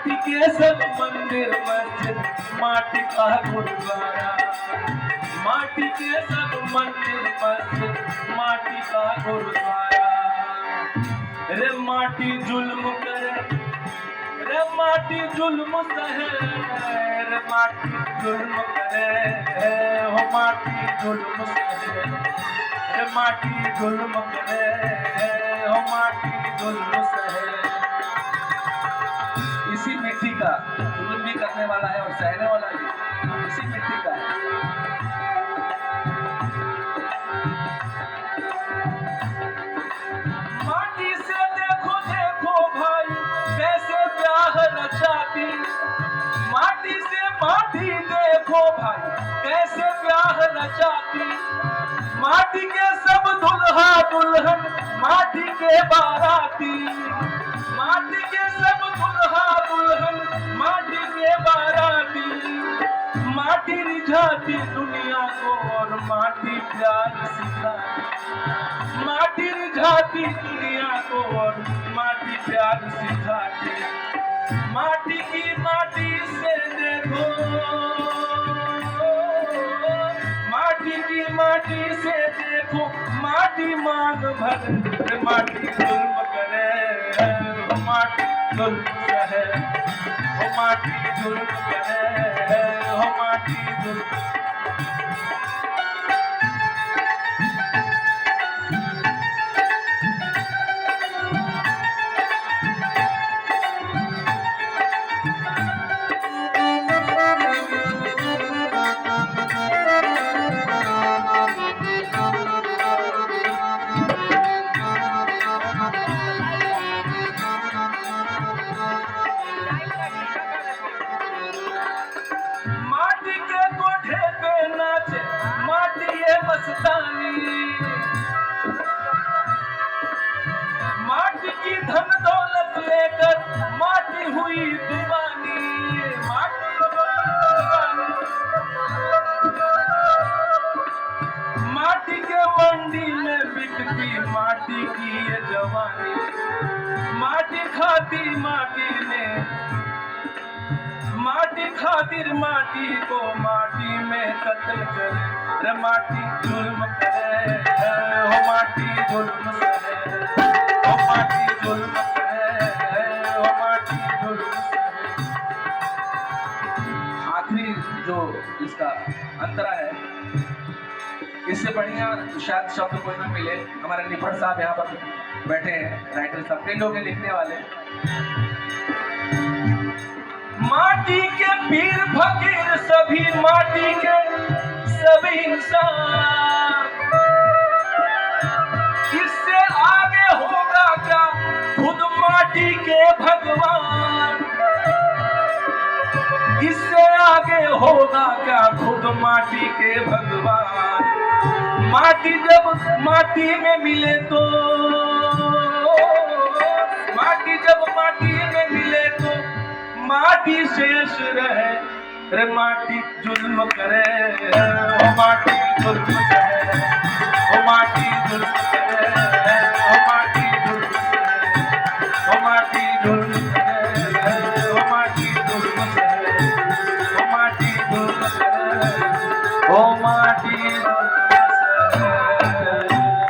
माटी के सब मंदिर मस्जिद, माटी का गुरुद्वारा। माटी के सब मंदिर मस्जिद, माटी का गुरुद्वारा। रे माटी जुल्म करे, रे माटी जुल्म सहे, रे माटी जुल्म करे, हो माटी जुल्म सहे, रे माटी जुल्म करे, हो माटी जुल्म सहे। इसी मिट्टी का जुल्म भी करने वाला है और सहने वाला भी इसी मिट्टी का है। माटी से देखो देखो भाई कैसे प्यार रचाती, माटी से माटी देखो भाई कैसे प्यार रचाती। माटी के सब दुल्हा दुल्हन माटी के बाराती, माटी के सब दुल्हा दुल्हन माटी के बाराती। माटी रिझाती दुनिया को और माटी प्यार सिखाती, माटी रिझाती दुनिया को और माटी प्यार सिखाती। माटी की माटी से देखो, माटी की माटी से देखो, माटी मांग भर, माटी जुल्म करे, माटी जुल्म सहे, हो माटी जुल्म करे, हो माटी जुल्म। माटी की धन दौलत लेकर माटी हुई दीवानी, माटी दीवानी। माटी के मंडी में बिकती माटी की ये जवानी, माटी खाती माटी में, माटी खातिर माटी को माटी में कत्ल करे, रे माटी जुल्म करे, हो माटी जुल्म करे, हो माटी जुल्म करे, हो माटी जुल्म करे। आखिरी जो इसका अंतरा है, इससे बढ़िया शायद शब्द कोई ना मिले। हमारे निफर साहब यहाँ पर बैठे हैं, राइटर साहब, कई लोग हैं लिखने वाले। माटी के पीर फकीर सभी माटी के सभी इंसान, इससे आगे होगा क्या खुद माटी के भगवान, इससे आगे होगा क्या खुद माटी के भगवान। माटी जब माटी में मिले तो, माटी जब माटी में मिले तो माटी शेष रहे, रे माटी जुल्म करे, माटी जुल्म करे।